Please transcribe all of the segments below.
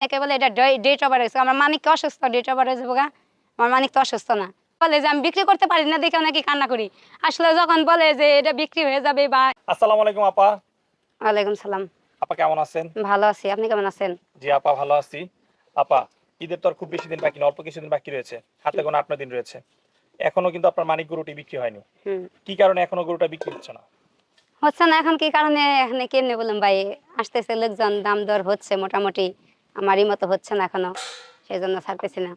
একে বলে এটা ডেট ওভার হয়েছে, আমার মানিক অসুস্থ, ডেট ওভার হয়ে যাবো গা, আমার মানিক তো অসুস্থ না। বলে যে আমি বিক্রি করতে পারি না দেখে নাকি কান্না করি, আসলে যখন বলে যে এটা বিক্রি হয়ে যাবে বা। আসসালামু আলাইকুম আপা। ওয়ালাইকুম সালাম। আপা কেমন আছেন? ভালো আছি, আপনি কেমন আছেন? জি আপা ভালো আছি। আপা, ঈদের তো আর খুব বেশি দিন বাকি না, অল্প কিছুদিন বাকি রয়েছে, হাতে গোনা 8-9 দিন রয়েছে। এখনো কিন্তু আপনার মানিক গরুটি বিক্রি হয়নি। কি কারণে এখনো গরুটা বিক্রি হচ্ছে না? হচ্ছে না এখন কি কারণে, এখানে কেমনে বললাম ভাই, আসতেছে লোকজন, দাম দর হচ্ছে মোটামুটি, আমারই মতো হচ্ছে না এখনো, সেই জন্য ছাড়তেছি না।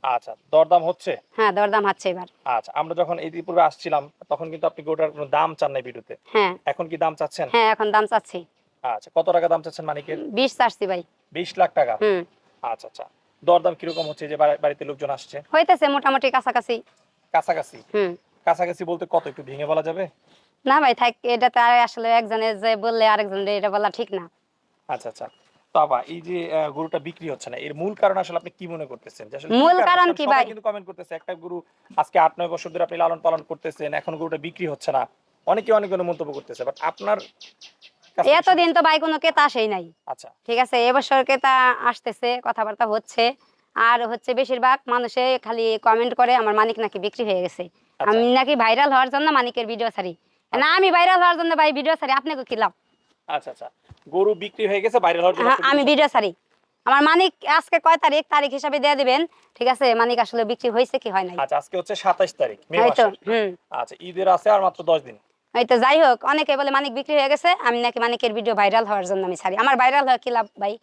আচ্ছা, দরদাম হচ্ছে? হ্যাঁ, দরদাম হচ্ছে এবার। আচ্ছা, আমরা যখন ঈদ পূর্বে আসছিলাম তখন কিন্তু আপনি গরুটার কোনো দাম চান নাই ভিডিওতে। হ্যাঁ। এখন কি দাম চাচ্ছেন? হ্যাঁ, এখন দাম চাচ্ছি। আচ্ছা, কত টাকা দাম চাচ্ছেন মানিকের? 20 চাচ্ছি ভাই। 20 লাখ টাকা? হুম। আচ্ছা আচ্ছা। দরদাম কিরকম হচ্ছে, যে বাড়িতে লোকজন আসছে? হইতেছে মোটামুটি কাছাকাছি। কাছাকাছি? হুম। কাছাকাছি বলতে কত, একটু ভেঙে বলা যাবে? না ভাই থাক, এটা তো আর আসলে একজনের যে বললে আরেকজনের এটা বলা ঠিক না। আচ্ছা আচ্ছা। তো আবার এই যে গরুটা বিক্রি হচ্ছে না, এর মূল কারণ আসলে আপনি কি মনে করতেছেন, যে আসলে কি মূল কারণ? কারণ কারণ কি সবাই ভাই? কিন্তু কমেন্ট করতেছে একটা গরু আজকে 8-9 বছর ধরে আপনি লালন পালন করতেছেন, এখন গরুটা বিক্রি হচ্ছে না। অনেকে অনেক ধরনের মন্তব্য করতেছে, বাট আপনার কাছ থেকে এতদিন তো ভাই কোনো ক্রেতা আসেই নাই। আচ্ছা ঠিক আছে, এবছর ক্রেতা আসতেছে, কথাবার্তা হচ্ছে। আর হচ্ছে বেশিরভাগ মানুষে খালি কমেন্ট করে আমার মানিক নাকি বিক্রি হয়ে গেছে। আচ্ছা আমি নাকি ভাইরাল হওয়ার জন্য মানিকের ভিডিও ছাড়ি। না, আচ্ছা আমি ভাইরাল হওয়ার জন্য ভাই ভিডিও ছাড়ি, আপনাকে কি লাভ? আচ্ছা আচ্ছা। গরু বিক্রি হয়ে গেছে, বাইরে হওয়ার জন্য হ্যাঁ, আপনি আমি ভিডিও ভিডিও করতেছেন। ছাড়ি। আমার মানিক আজকে কয় তারিখ, তারিখ হিসাবে দিয়ে দিবেন। ঠিক আছে, মানিক আসলে বিক্রি হয়েছে কি হয় নাই। আচ্ছা, আজকে হচ্ছে 27 তারিখ মে এই তো। মাসের। হুম। আচ্ছা, ঈদের আছে আর মাত্র 10 দিন। এই তো, যাই হোক, অনেকে বলে মানিক বিক্রি হয়ে গেছে, আমি নাকি মানিকের ভিডিও ভাইরাল হওয়ার জন্য আমি ছাড়ি। আমার ভাইরাল হওয়ার কি লাভ ভাই?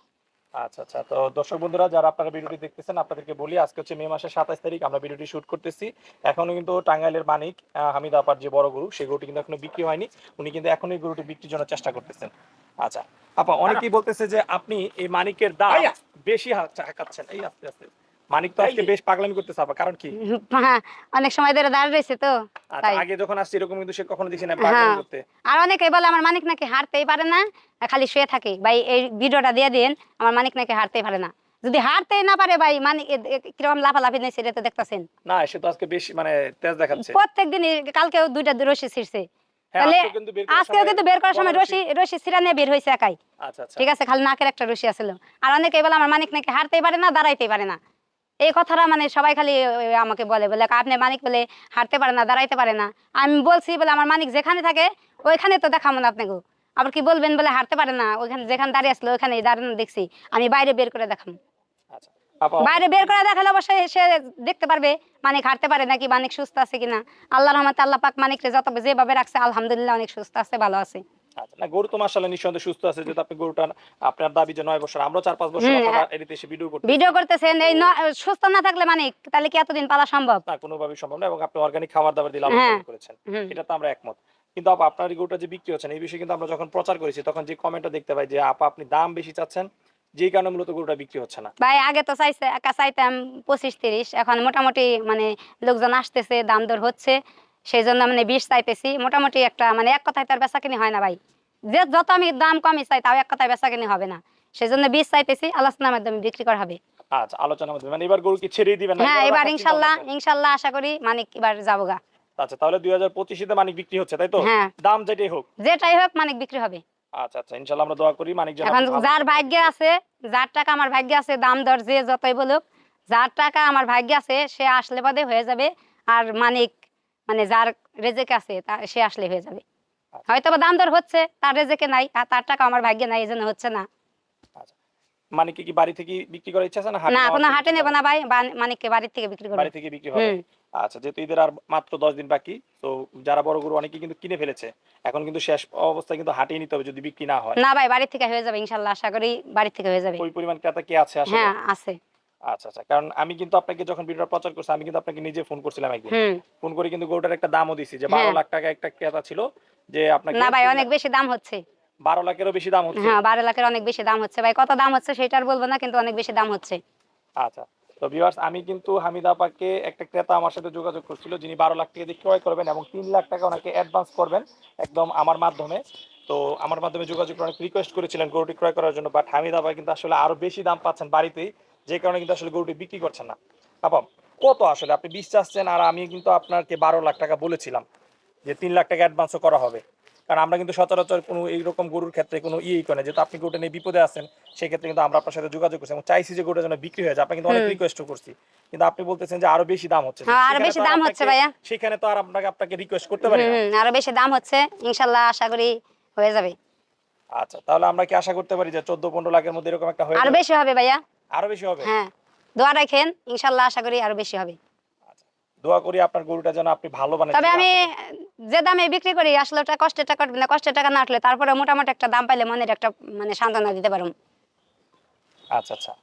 আচ্ছা আচ্ছা। তো দর্শক বন্ধুরা যারা আপনারা ভিডিওটি দেখতেছেন, আপনাদেরকে বলি আজকে হচ্ছে মে মাসের 27 তারিখ, আমরা ভিডিওটি শুট করতেছি। এখনো কিন্তু টাঙ্গাইলের মানিক হামিদ আপার যে বড় গরু, সেই গরুটি কিন্তু এখনো বিক্রি হয়নি। উনি কিন্তু এখনো এই গরুটি বিক্রির জন্য চেষ্টা করতেছেন। আচ্ছা আপা, অনেকেই বলতেছে যে আপনি এই মানিকের দাম বেশি হাঁকাচ্ছেন। এই আস্তে আস্তে, মানিক তো আজকে বেশ পাগলামি করতেছে আপা, কারণ কি? হ্যাঁ, অনেক সময় ধরে দাঁড়িয়ে রয়েছে তো আচ্ছা, তাই। আগে যখন আসছে এরকম কিন্তু সে কখনো দেখি না হ্যাঁ। পাগলামি করতে। আর অনেকে বলে আমার মানিক নাকি হাঁটতেই পারে না, খালি শুয়ে থাকে। ভাই এই ভিডিওটা দিয়ে দিন, আমার মানিক নাকি হাঁটতেই পারে না। যদি হাঁটতেই না পারে ভাই, মানিক কিরকম লাফালাফি নেই সেটা তো দেখতেছেন। না, সে তো আজকে বেশ মানে তেজ দেখাচ্ছে। প্রত্যেক দিনই, কালকেও 2টা রশি ছিঁড়ছে। হ্যাঁ, তাহলে আজকেও কিন্তু বের করার আজকেও সময় কিন্তু বের করার সময় গলা রশি। রশি রশি ছিঁড়া নিয়ে বের হয়েছে একাই। আচ্ছা আচ্ছা। ঠিক আছে, খালি নাকের একটা রশি আছিল। আর অনেকে বলে আমার মানিক নাকি হাঁটতেই পারে না, দাঁড়াইতেই পারে না। এই কথাটা মানে সবাই খালি আমাকে বলে বলে আপনি মানিক বলে হাঁটতে পারে না, দাঁড়াইতে পারে না। আমি বলছি বলে আমার মানিক যেখানে থাকে ওইখানে তো দেখাবো না আপনাকে। আবার কি বলবেন বলে হাঁটতে পারে না, ওইখানে যেখানে দাঁড়িয়ে আসলো ওইখানে দাঁড়ানো দেখছি, আমি বাইরে বের করে দেখাবো। আচ্ছা আপা, বাইরে বের করে দেখালে অবশ্যই সে দেখতে পারবে মানিক হাঁটতে পারে নাকি, মানিক সুস্থ আছে কিনা। আল্লাহর রহমতে আল্লাহ পাক মানিকরে যত যেভাবে রাখছে আলহামদুলিল্লাহ অনেক সুস্থ আছে, ভালো আছে। আচ্ছা না, গরু তো মাশাআল্লাহ নিঃসন্দেহে সুস্থ আছে, যেহেতু আপনি গরুটা, আপনার দাবি যে 9 বছর, আমরা 4-5 বছর হুম। আপনার এদিকে এসে ভিডিও করতেছি। ভিডিও করতেছেন, এই সুস্থ না থাকলে মানিক তাহলে কি এতদিন পালা সম্ভব? না, কোনোভাবেই সম্ভব না, এবং আপনি অর্গানিক খাবার দাবার দিয়ে লালন হ্যাঁ। পালন করেছেন, হুম। এটা তো আমরা একমত। কিন্তু আপা, আপনার এই গরুটা যে বিক্রি হচ্ছে না, এই বিষয়ে কিন্তু আমরা যখন প্রচার করেছি তখন যে কমেন্টটা দেখতে পাই যে আপা আপনি দাম বেশি চাচ্ছেন, যেই কারণে মূলত গরুটা বিক্রি হচ্ছে না। ভাই আগে তো চাইতাম 25-30, এখন মোটামুটি মানে লোকজন আসতেছে, দাম দর হচ্ছে, সেই জন্য মানে 20 চাইতেছি। মোটামুটি একটা মানে এক কথায় তার বেচা কিনি হয় না ভাই, যে যত আমি দাম কমই চাই তাও এক কথায় বেচা কিনি হবে না, সেই জন্য 20 চাইতেছি, আলোচনার মাধ্যমে বিক্রি করা হবে। আচ্ছা, আলোচনার মধ্যে মানে এবার গরু কি ছেড়েই দিবেন না, হ্যাঁ, এবার এবার রাখার চিন্তা ভাবনা ইনশাল্লাহ আছে? ইনশাল্লাহ আশা করি মানিক এবার যাবো গা। আচ্ছা, তাহলে 2025 তে মানিক বিক্রি হচ্ছে, তাই তো? হ্যাঁ, দাম যেটাই হোক। যেটাই হোক মানিক বিক্রি হবে। আচ্ছা আচ্ছা, ইনশাআল্লাহ আমরা দোয়া করি মানিক যেন এখন আপনি ভালো যার একটা ভাগ্যে বিক্রি। আছে, যার টাকা আমার ভাগ্যে আছে, দাম দর যে যতই বলুক, যার টাকা আমার ভাগ্যে আছে সে আসলে বাদে হয়ে যাবে। আর মানিক মানে যার রেজেকে আছে সে আসলে হয়ে যাবে। আচ্ছা হয়তো বা দাম দর হচ্ছে, তার রেজেকে নাই, আর তার টাকা আমার ভাগ্যে নাই, এই জন্য হচ্ছে না। আচ্ছা। মানিককে কি বাড়ি থেকে বিক্রি করার ইচ্ছা আছে, না হাটে না, নেওয়ার কোনো কোনো হাটে চিন্তা নেবো না ভাবনা? ভাই, মানিককে বাড়ির থেকে বিক্রি করবো। বাড়ি থেকে বিক্রি হবে। হুম। আচ্ছা, যেহেতু ঈদের আর মাত্র 10 দিন বাকি, তো যারা বড় গরু অনেকে কিন্তু কিনে ফেলেছে, এখন কিন্তু শেষ অবস্থায় কিন্তু হাটেই নিতে হবে যদি বিক্রি না হয়। না ভাই, বাড়ির থেকে হয়ে যাবে ইনশাল্লাহ, আশা করি বাড়ির থেকে হয়ে যাবে। ওই পরিমাণ ক্রেতা কে আছে আসলে? হ্যাঁ, আছে। আচ্ছা আচ্ছা, কারণ আমি কিন্তু আপনাকে যখন ভিডিওটা প্রচার করছি, আমি কিন্তু আপনাকে নিজে ফোন করছিলাম একদিন। হুম। ফোন করে কিন্তু গরুটার একটা দামও দিছি, যে 12 হ্যাঁ। লাখ টাকা একটা ক্রেতা ছিল, যে আপনাকে না ভাই, 3 অনেক লাখ, বেশি দাম হচ্ছে। 12 লাখেরও বেশি দাম হচ্ছে। হ্যাঁ, 12 লাখের অনেক বেশি দাম হচ্ছে ভাই, কত দাম হচ্ছে সেটা আর বলবো না, কিন্তু অনেক বেশি দাম হচ্ছে। আচ্ছা। তো ভিউয়ার্স, আমি কিন্তু হামিদ আপাকে, একটা ক্রেতা আমার সাথে যোগাযোগ করছিল, যিনি 12 লাখ টাকা দিয়ে ক্রয় করবেন এবং 3 লাখ টাকা ওনাকে অ্যাডভান্স করবেন একদম আমার মাধ্যমে। তো আমার মাধ্যমে যোগাযোগ করে অনেক রিকোয়েস্ট করেছিলেন গরুটি ক্রয় করার জন্য, বাট হামিদ আপা কিন্তু আসলে আরো বেশি দাম পাচ্ছেন বাড়িতেই, যে কারণে কিন্তু আসলে গরুটি বিক্রি করছেন না। আপা, কত আসলে আপনি 20 চাচ্ছেন, আর আমি কিন্তু আপনাকে 12 লাখ টাকা বলেছিলাম, যে 3 লাখ টাকা অ্যাডভান্সও করা হবে, কারণ আমরা কিন্তু সচরাচর কোনো এইরকম গরুর ক্ষেত্রে কোনো ইয়েই করে না, যেহেতু আপনি গরুটা নিয়ে বিপদে আছেন সেক্ষেত্রে কিন্তু আমরা আপনার সাথে যোগাযোগ করছি এবং চাইছি যে গরুটা যেন বিক্রি হয়ে যায়। আপনি কিন্তু অনেক রিকোয়েস্ট করছি, কিন্তু আপনি বলতেছেন যে আরো বেশি দাম হচ্ছে। হ্যাঁ আরো সেখানে বেশি তো আর দাম হচ্ছে ভাইয়া। সেখানে তো আর আপনাকে রিকোয়েস্ট করতে পারি না। আরো বেশি দাম হচ্ছে, ইনশাল্লাহ আশা করি হয়ে যাবে। আচ্ছা, তাহলে আমরা কি আশা করতে পারি যে 14-15 লাখের মধ্যে এরকম একটা হয়ে আরো যাবে? বেশি হবে ভাইয়া। আরো বেশি হবে? হ্যাঁ, দোয়া রাখেন, ইনশাল্লাহ আশা করি আরো বেশি হবে। আচ্ছা, দোয়া করি আপনার গরুটা যেন আপনি ভালো বানান। তবে আমি যে দামে বিক্রি করি আসলে ওটা কষ্টের টাকা, মানে কষ্টের টাকা না আসলে তারপরে মোটামুটি একটা দাম পাইলে মনের একটা মানে সান্ত্বনা দিতে পারুম। আচ্ছা আচ্ছা,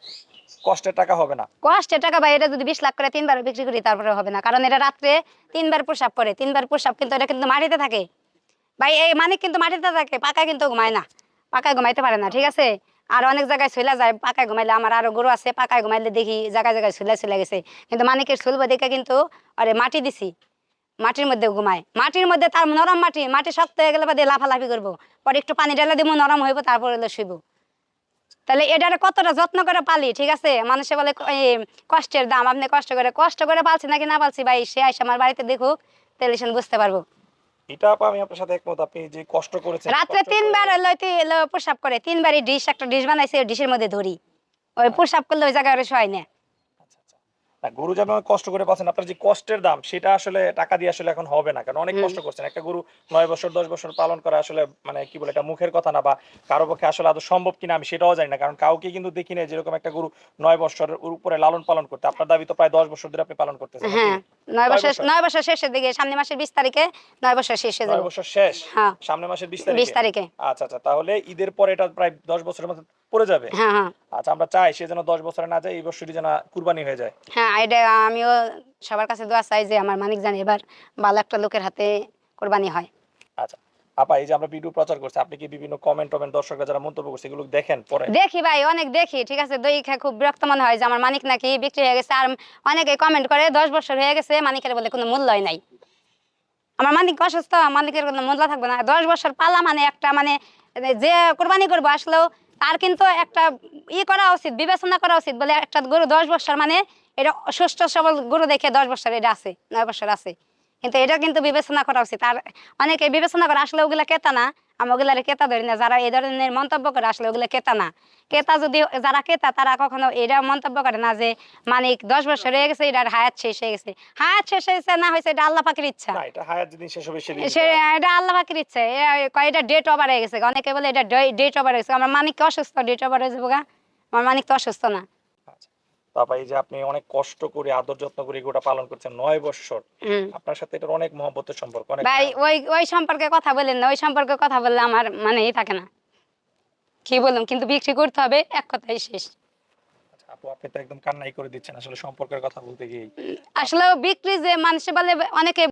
কষ্টের টাকা হবে না। কষ্টের টাকা ভাই, এটা যদি 20 লাখ করে 3 বার বিক্রি করি তারপরে হবে না, কারণ এটা রাত্রে 3 বার প্রসাব করে, 3 বার প্রসাব, কিন্তু এটা কিন্তু মাটিতে থাকে ভাই। এই মানিক কিন্তু মাটিতে থাকে, পাকায় কিন্তু ঘুমায় না, পাকায় ঘুমাইতে পারে না, ঠিক আছে। আর অনেক জায়গায় ছুলা যায় পাকায় ঘুমাইলে, আমার আরো গরু আছে পাকায় ঘুমাইলে দেখি জায়গায় জায়গায় ছুলা গেছে, কিন্তু মানিকের ছুলবো দেখে কিন্তু আরে মাটি দিছি, মাটির মধ্যে ঘুমায়, মাটির মধ্যে তার নরম মাটি, মাটি শক্ত হয়ে গেলে বাদে লাফালাফি করবো, পরে একটু পানি ঢেলে দিব, নরম হইব, তারপরে হলো শুইব। তাহলে এটারে কতটা যত্ন করে পালি, ঠিক আছে। মানুষে বলে এই কষ্টের দাম, আপনি কষ্ট করে পালছি নাকি না পালছি ভাই, সে আইসা আমার বাড়িতে দেখুক, তাহলে সে বুঝতে পারবো। এটা আপা আমি আপনার সাথে একমত, আপনি যে কষ্ট করেছেন। রাত্রে 3 বার প্রসাব করে, 3 বারই একটা ডিশ বানাইছে, ওই ডিশের মধ্যে ধরি, ওই প্রসাব করলে ওই জায়গায় ওরা শোয় না। আচ্ছা আচ্ছা, না গরু যেমন কষ্ট করে পাচ্ছেন, আপনার যে কষ্টের দাম সেটা আসলে টাকা দিয়ে আসলে এখন হবে না, কারণ অনেক কষ্ট করছেন। একটা গরু 9 বছর 10 বছর পালন করা আসলে মানে কি বলে, এটা মুখের কথা না, বা কারো পক্ষে আসলে আদৌ সম্ভব কিনা আমি সেটাও জানি না, কারণ কাউকে কিন্তু দেখি না যেরকম একটা গরু 9 বছরের উপরে লালন পালন করতে। আপনার দাবি তো প্রায় 10 বছর ধরে আপনি পালন করতেছেন। হ্যাঁ, 9 কয় বছর, বছর? 9 বছর শেষের দিকে, সামনের মাসের 20 তারিখে 9 বছর শেষ হয়ে 9 যাবে। বছর শেষ, হ্যাঁ, সামনের মাসের 20 20 তারিখে। তারিখে। আচ্ছা আচ্ছা, তাহলে ঈদের পরে এটা প্রায় 10 বছরের মতো পড়ে যাবে। হ্যাঁ হ্যাঁ আচ্ছা, আমরা চাই সে যেন 10 বছরে না যায়, এই বছরই যেন কুরবানি হয়ে যায়। হ্যাঁ, এটা আমিও সবার কাছে দোয়া চাই যে আমার মানিক জানি এবার ভালো একটা লোকের হাতে কোরবানি হয়। আচ্ছা আপা, এই যে আমরা ভিডিও প্রচার করছি, আপনি কি বিভিন্ন কমেন্ট দর্শকরা যারা মন্তব্য করছে এগুলো দেখেন পরে? দেখি ভাই, অনেক দেখি, ঠিক আছে। দই খেয়ে খুব বিরক্ত মনে হয় যে আমার মানিক নাকি বিক্রি হয়ে গেছে, আর অনেকে কমেন্ট করে 10 বছর হয়ে গেছে, মানিকের বলে কোনো মূল্যই নাই। আমার মানিক অসুস্থ, মালিকের কোনো মূল্য থাকবে না। 10 বছর পালা মানে একটা মানে যে কোরবানি করবো আসলেও তার কিন্তু একটা করা উচিত, বিবেচনা করা উচিত, বলে একটা গরু 10 বছর মানে এটা সুস্থ সবল গরু দেখে 10 বছর এটা আছে, 9 বছর আছে, কিন্তু এটা কিন্তু বিবেচনা করা উচিত। আর অনেকে বিবেচনা করে, আসলে ওগুলা কেতা না, আমি ওগুলারে কেতা ধরি না। যারা এই ধরনের মন্তব্য করে আসলে ওগুলো কেতা না। কেতা যদি যারা কেতা তারা কখনো এটা মন্তব্য করে না যে মানিক 10 বছর হয়ে গেছে, এটার হায়াত শেষ হয়ে গেছে। হায়াত শেষ হয়েছে না হয়েছে এটা আল্লাহ পাকের ইচ্ছা। না, এটা হায়াত যেদিন শেষ হবে সেদিন এটা আল্লাহ পাকের ইচ্ছা। এটা ডেট ওভার হয়ে গেছে, অনেকে বলে এটা ডেট ওভার হয়েছে। আমার মানিক অসুস্থ, ডেট ওভার হয়ে যাবো গা, আমার মানিক তো অসুস্থ না। আচ্ছা, তারপর এই যে আপনি অনেক কষ্ট করে আদর যত্ন করে এগুলোটা পালন করছেন 9 বছর, আপনার সাথে এটার অনেক মহব্বতের সম্পর্ক, অনেক ভাই মায়া। ওই সম্পর্কে কথা বলেন না, ওই সম্পর্কে কথা বললে আমার মানে থাকে না, কি বললাম, কিন্তু বিক্রি করতে হবে, এক কথাই শেষ। আচ্ছা আপু, আপনি তো একদম কান্নাই করে দিচ্ছেন আসলে সম্পর্কের কথা বলতে গিয়ে। আসলে বিক্রি যে মানুষে বলে অনেকে